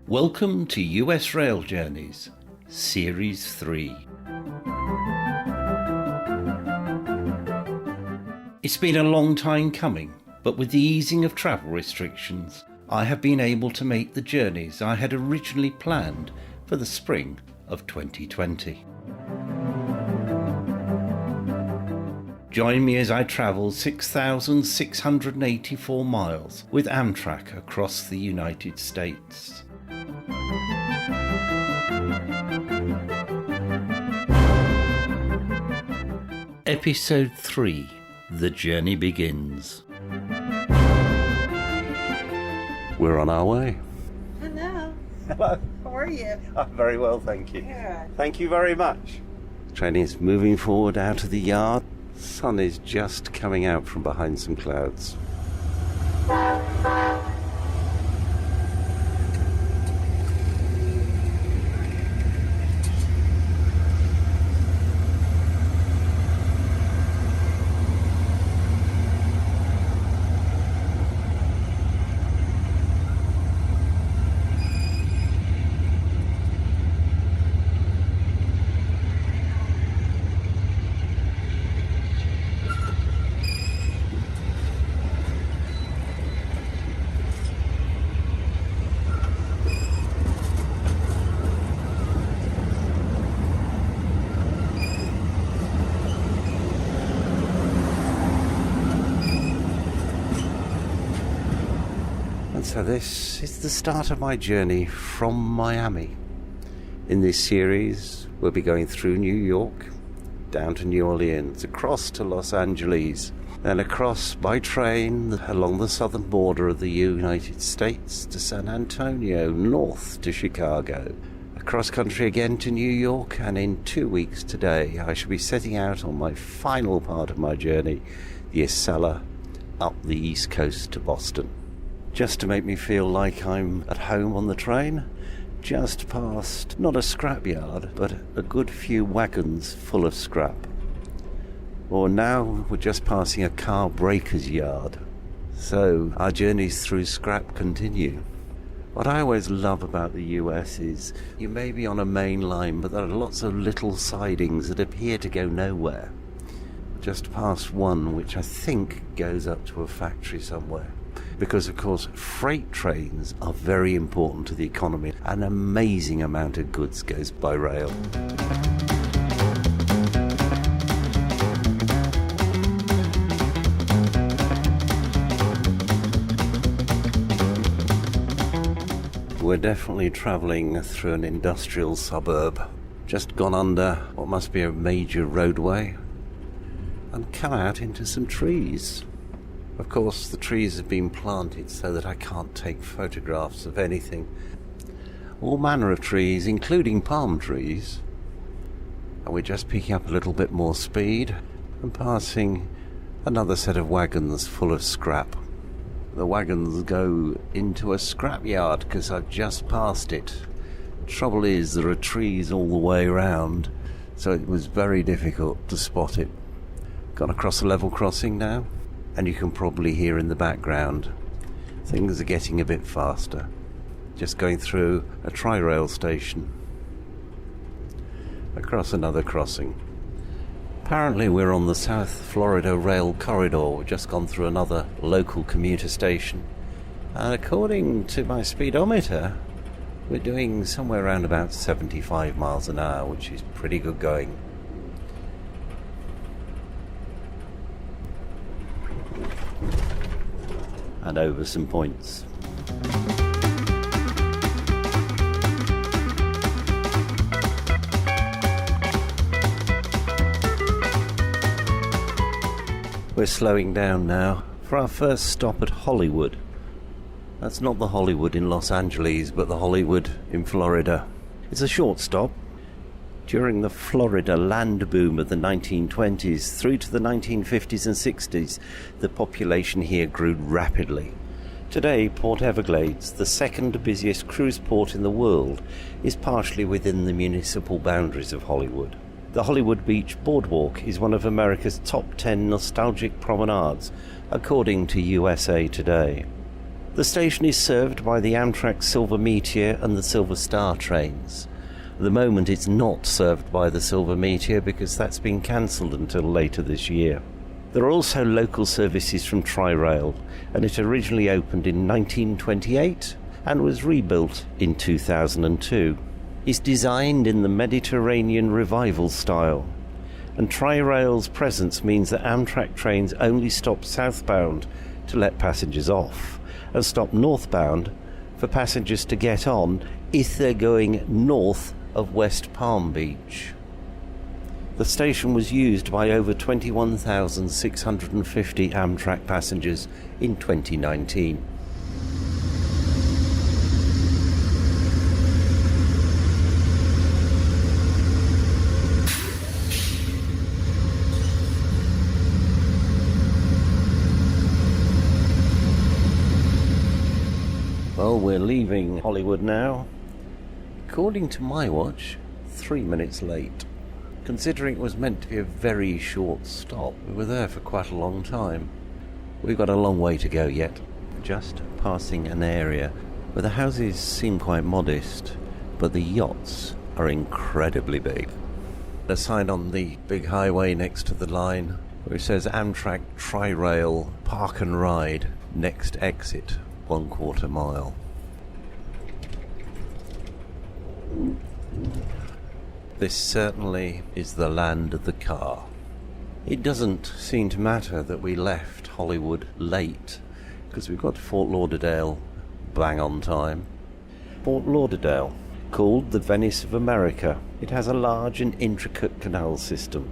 Welcome to US Rail Journeys, Series 3. It's been a long time coming, but with the easing of travel restrictions, I have been able to make the journeys I had originally planned for the spring of 2020. Join me as I travel 6,684 miles with Amtrak across the United States. Episode 3. The Journey Begins. We're on our way. Hello. Hello. How are you? I'm very well, thank you. Good. Thank you very much. Train is moving forward out of the yard. Sun is just coming out from behind some clouds. So this is the start of my journey from Miami. In this series, we'll be going through New York, down to New Orleans, across to Los Angeles, then across by train along the southern border of the United States to San Antonio, north to Chicago, across country again to New York, and in 2 weeks today I shall be setting out on my final part of my journey, the Acela, up the East Coast to Boston. Just to make me feel like I'm at home on the train, just past not a scrapyard, but a good few wagons full of scrap. Or now we're just passing a car breaker's yard. So our journeys through scrap continue. What I always love about the US is you may be on a main line, but there are lots of little sidings that appear to go nowhere. Just past one, which I think goes up to a factory somewhere. Because, of course, freight trains are very important to the economy. An amazing amount of goods goes by rail. We're definitely travelling through an industrial suburb. Just gone under what must be a major roadway and come out into some trees. Of course, the trees have been planted so that I can't take photographs of anything. All manner of trees, including palm trees. And we're just picking up a little bit more speed and passing another set of wagons full of scrap. The wagons go into a scrapyard because I've just passed it. Trouble is, there are trees all the way around, so it was very difficult to spot it. Gone across a level crossing now. And you can probably hear in the background, things are getting a bit faster. Just going through a tri-rail station. Across another crossing. Apparently we're on the South Florida Rail Corridor. We've just gone through another local commuter station. And according to my speedometer, we're doing somewhere around about 75 miles an hour, which is pretty good going. And over some points. We're slowing down now for our first stop at Hollywood. That's not the Hollywood in Los Angeles, but the Hollywood in Florida. It's a short stop. During the Florida land boom of the 1920s through to the 1950s and 60s, the population here grew rapidly. Today, Port Everglades, the second busiest cruise port in the world, is partially within the municipal boundaries of Hollywood. The Hollywood Beach Boardwalk is one of America's top 10 nostalgic promenades, according to USA Today. The station is served by the Amtrak Silver Meteor and the Silver Star trains. At the moment it's not served by the Silver Meteor because that's been cancelled until later this year. There are also local services from Tri-Rail, and it originally opened in 1928 and was rebuilt in 2002. It's designed in the Mediterranean revival style, and Tri-Rail's presence means that Amtrak trains only stop southbound to let passengers off, and stop northbound for passengers to get on if they're going north of West Palm Beach. The station was used by over 21,650 Amtrak passengers in 2019. Well, we're leaving Hollywood now. According to my watch, 3 minutes late. Considering it was meant to be a very short stop, we were there for quite a long time. We've got a long way to go yet. Just passing an area where the houses seem quite modest, but the yachts are incredibly big. A sign on the big highway next to the line where it says Amtrak Tri-Rail Park and Ride, next exit 1/4 mile. This certainly is the land of the car. It doesn't seem to matter that we left Hollywood late, because we've got to Fort Lauderdale bang on time. Fort Lauderdale, called the Venice of America, it has a large and intricate canal system.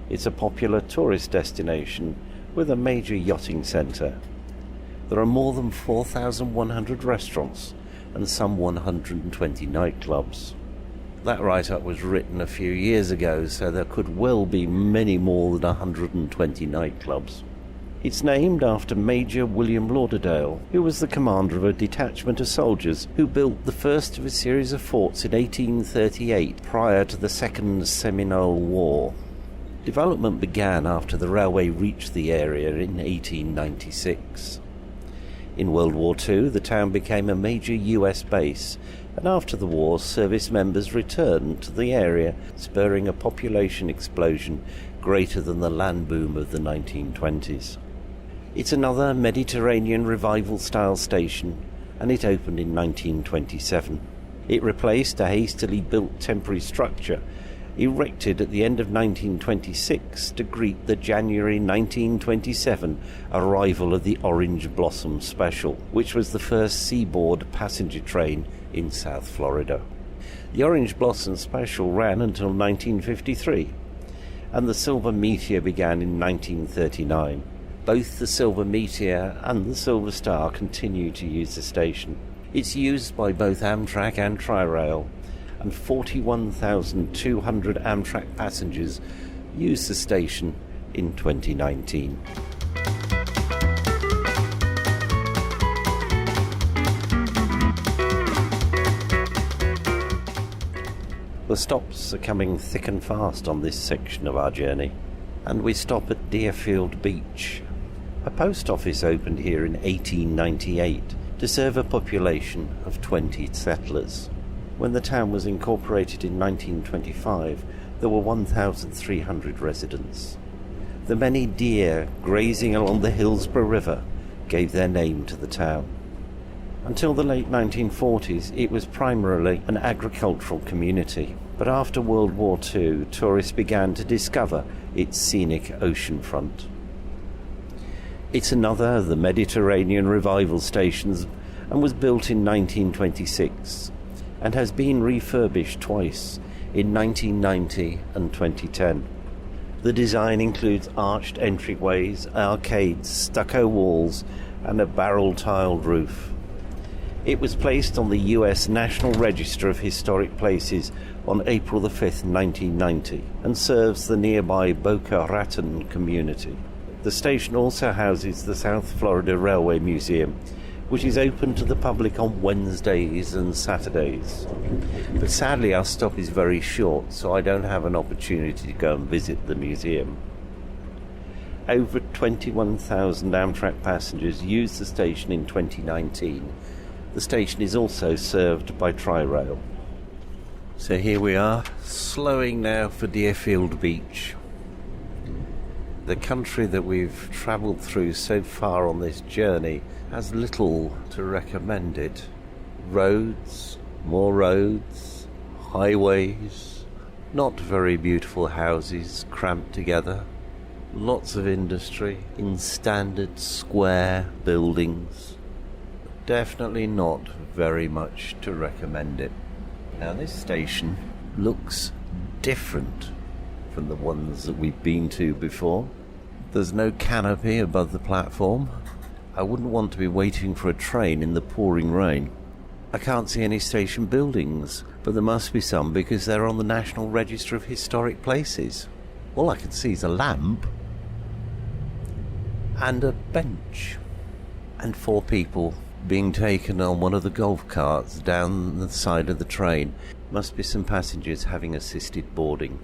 It's a popular tourist destination with a major yachting centre. There are more than 4,100 restaurants and some 120 nightclubs. That write-up was written a few years ago, so there could well be many more than 120 nightclubs. It's named after Major William Lauderdale, who was the commander of a detachment of soldiers who built the first of a series of forts in 1838 prior to the Second Seminole War. Development began after the railway reached the area in 1896. In World War II, the town became a major US base, and after the war, service members returned to the area, spurring a population explosion greater than the land boom of the 1920s. It's another Mediterranean revival-style station, and it opened in 1927. It replaced a hastily built temporary structure erected at the end of 1926 to greet the January 1927 arrival of the Orange Blossom Special, which was the first seaboard passenger train in South Florida. The Orange Blossom Special ran until 1953, and the Silver Meteor began in 1939. Both the Silver Meteor and the Silver Star continue to use the station. It's used by both Amtrak and Tri-Rail, and 41,200 Amtrak passengers used the station in 2019. The stops are coming thick and fast on this section of our journey, and we stop at Deerfield Beach. A post office opened here in 1898 to serve a population of 20 settlers. When the town was incorporated in 1925, there were 1,300 residents. The many deer grazing along the Hillsborough River gave their name to the town. Until the late 1940s, it was primarily an agricultural community, but after World War II, tourists began to discover its scenic oceanfront. It's another of the Mediterranean revival stations and was built in 1926. And has been refurbished twice, in 1990 and 2010. The design includes arched entryways, arcades, stucco walls, and a barrel-tiled roof. It was placed on the US National Register of Historic Places on April 5, 1990, and serves the nearby Boca Raton community. The station also houses the South Florida Railway Museum, which is open to the public on Wednesdays and Saturdays. But sadly our stop is very short, so I don't have an opportunity to go and visit the museum. Over 21,000 Amtrak passengers used the station in 2019. The station is also served by Tri-Rail. So here we are, slowing now for Deerfield Beach. The country that we've travelled through so far on this journey has little to recommend it. Roads, more roads, highways, not very beautiful houses cramped together, lots of industry in standard square buildings. Definitely not very much to recommend it. Now this station looks different from the ones that we've been to before. There's no canopy above the platform. I wouldn't want to be waiting for a train in the pouring rain. I can't see any station buildings, but there must be some because they're on the National Register of Historic Places. All I can see is a lamp and a bench and 4 people being taken on one of the golf carts down the side of the train. Must be some passengers having assisted boarding.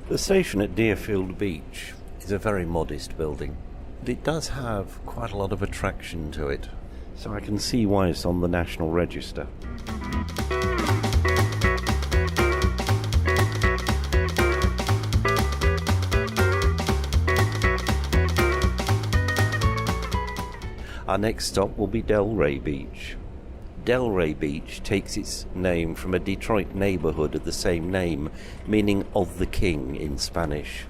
The station at Deerfield Beach is a very modest building, but it does have quite a lot of attraction to it, so I can see why it's on the National Register. Our next stop will be Delray Beach. Delray Beach takes its name from a Detroit neighborhood of the same name, meaning of the king in Spanish.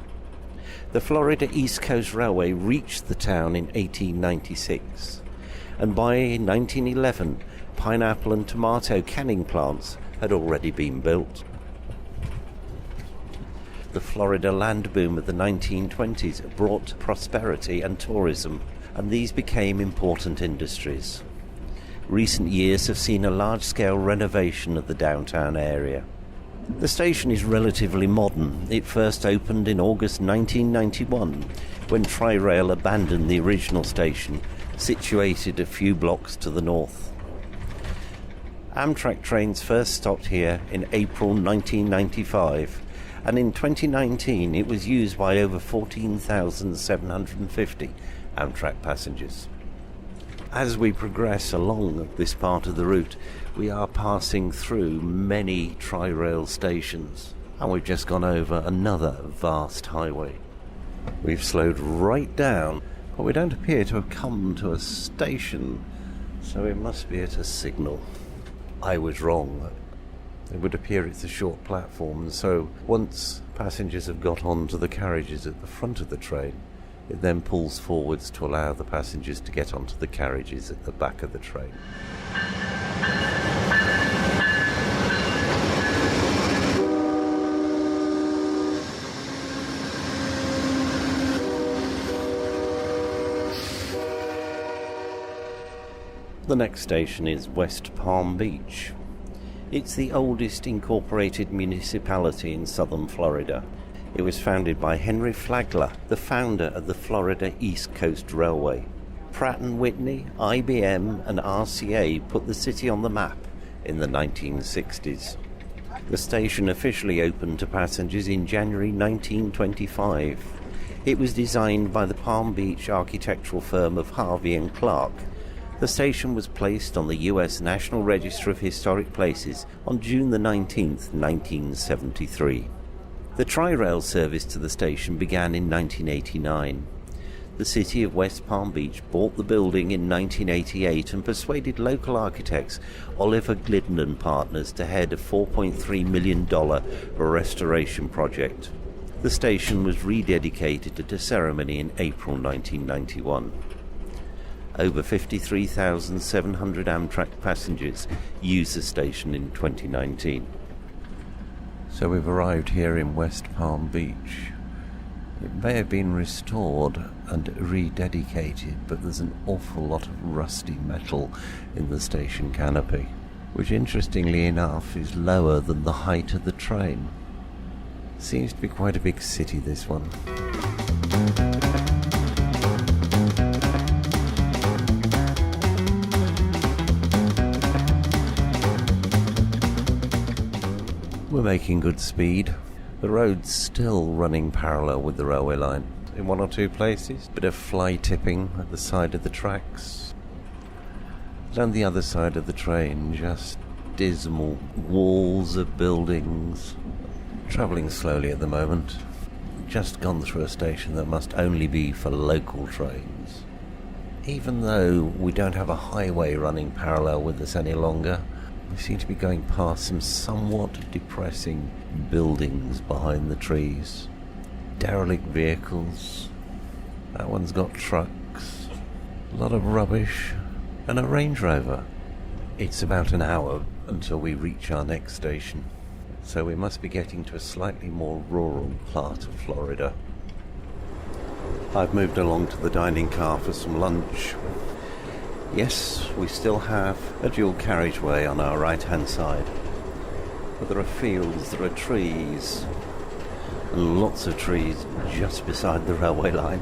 The Florida East Coast Railway reached the town in 1896, and by 1911 pineapple and tomato canning plants had already been built. The Florida land boom of the 1920s brought prosperity and tourism, and these became important industries. Recent years have seen a large-scale renovation of the downtown area. The station is relatively modern. It first opened in August 1991 when Tri-Rail abandoned the original station, situated a few blocks to the north. Amtrak trains first stopped here in April 1995, and in 2019 it was used by over 14,750 Amtrak passengers. As we progress along this part of the route, we are passing through many Tri-Rail stations, and we've just gone over another vast highway. We've slowed right down, but we don't appear to have come to a station, so it must be at a signal. I was wrong. It would appear it's a short platform, so once passengers have got onto the carriages at the front of the train, it then pulls forwards to allow the passengers to get onto the carriages at the back of the train. The next station is West Palm Beach. It's the oldest incorporated municipality in southern Florida. It was founded by Henry Flagler, the founder of the Florida East Coast Railway. Pratt & Whitney, IBM and RCA put the city on the map in the 1960s. The station officially opened to passengers in January 1925. It was designed by the Palm Beach architectural firm of Harvey and Clark. The station was placed on the U.S. National Register of Historic Places on June the 19th, 1973. The Tri-Rail service to the station began in 1989. The city of West Palm Beach bought the building in 1988 and persuaded local architects Oliver Glidden and Partners to head a $4.3 million restoration project. The station was rededicated at a ceremony in April 1991. Over 53,700 Amtrak passengers used the station in 2019. So we've arrived here in West Palm Beach. It may have been restored and rededicated, but there's an awful lot of rusty metal in the station canopy, which interestingly enough is lower than the height of the train. Seems to be quite a big city, this one. We're making good speed. The road's still running parallel with the railway line in one or two places. Bit of fly tipping at the side of the tracks. And on the other side of the train, just dismal walls of buildings. Travelling slowly at the moment. Just gone through a station that must only be for local trains. Even though we don't have a highway running parallel with us any longer, we seem to be going past some somewhat depressing buildings behind the trees. Derelict vehicles. That one's got trucks. A lot of rubbish. And a Range Rover. It's about an hour until we reach our next station. So we must be getting to a slightly more rural part of Florida. I've moved along to the dining car for some lunch. Yes, we still have a dual carriageway on our right-hand side. But there are fields, there are trees, and lots of trees just beside the railway line,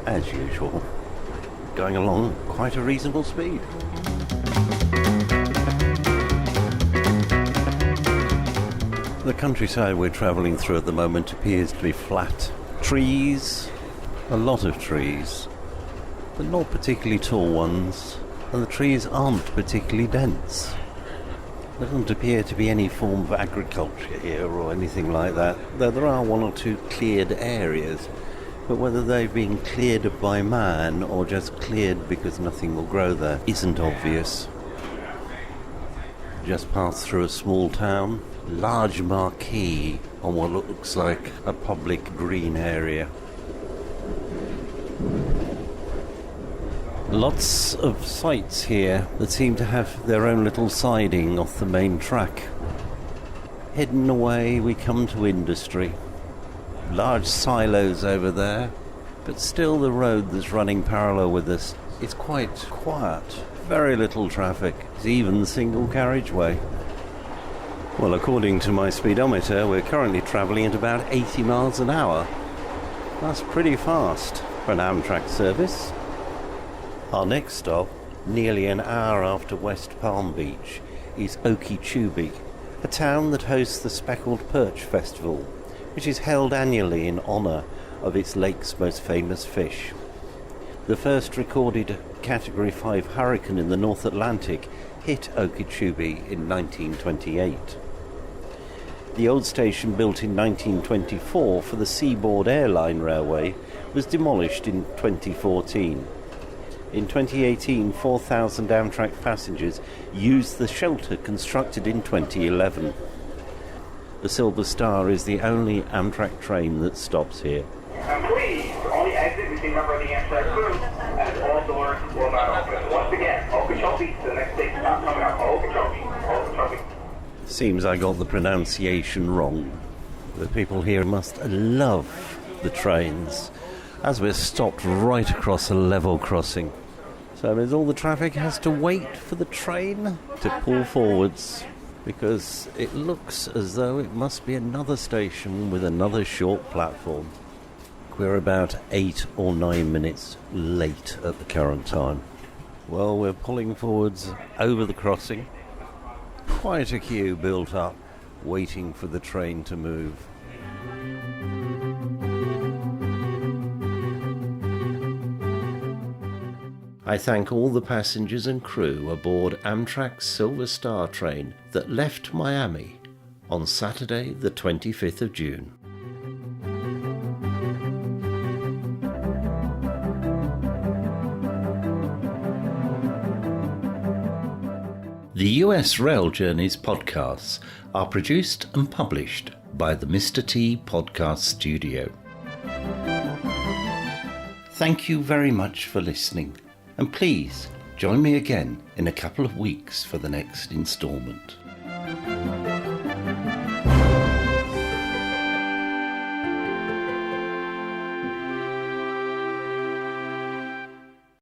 as usual. Going along quite a reasonable speed. The countryside we're travelling through at the moment appears to be flat. Trees, a lot of trees, but not particularly tall ones, and the trees aren't particularly dense. There doesn't appear to be any form of agriculture here or anything like that, though there are one or two cleared areas, but whether they've been cleared by man or just cleared because nothing will grow there isn't obvious. Just passed through a small town, large marquee on what looks like a public green area. Lots of sites here that seem to have their own little siding off the main track. Hidden away we come to industry. Large silos over there, but still the road that's running parallel with us is quite quiet. Very little traffic, it's even single carriageway. Well, according to my speedometer, we're currently travelling at about 80 miles an hour. That's pretty fast for an Amtrak service. Our next stop, nearly an hour after West Palm Beach, is Okeechobee, a town that hosts the Speckled Perch Festival, which is held annually in honour of its lake's most famous fish. The first recorded Category 5 hurricane in the North Atlantic hit Okeechobee in 1928. The old station, built in 1924 for the Seaboard Airline Railway, was demolished in 2014. In 2018, 4,000 Amtrak passengers used the shelter constructed in 2011. The Silver Star is the only Amtrak train that stops here. Please, only exit with the member of the Amtrak crew, and all doors will not open. Once again, Okeechobee, the next station not coming up. Okeechobee. Seems I got the pronunciation wrong. The people here must love the trains, as we're stopped right across a level crossing. So that means all the traffic has to wait for the train to pull forwards, because it looks as though it must be another station with another short platform. We're about 8 or 9 minutes late at the current time. Well, we're pulling forwards over the crossing. Quite a queue built up, waiting for the train to move. I thank all the passengers and crew aboard Amtrak's Silver Star train that left Miami on Saturday the 25th of June. The US Rail Journeys podcasts are produced and published by the Mr. T Podcast Studio. Thank you very much for listening, and please join me again in a couple of weeks for the next instalment.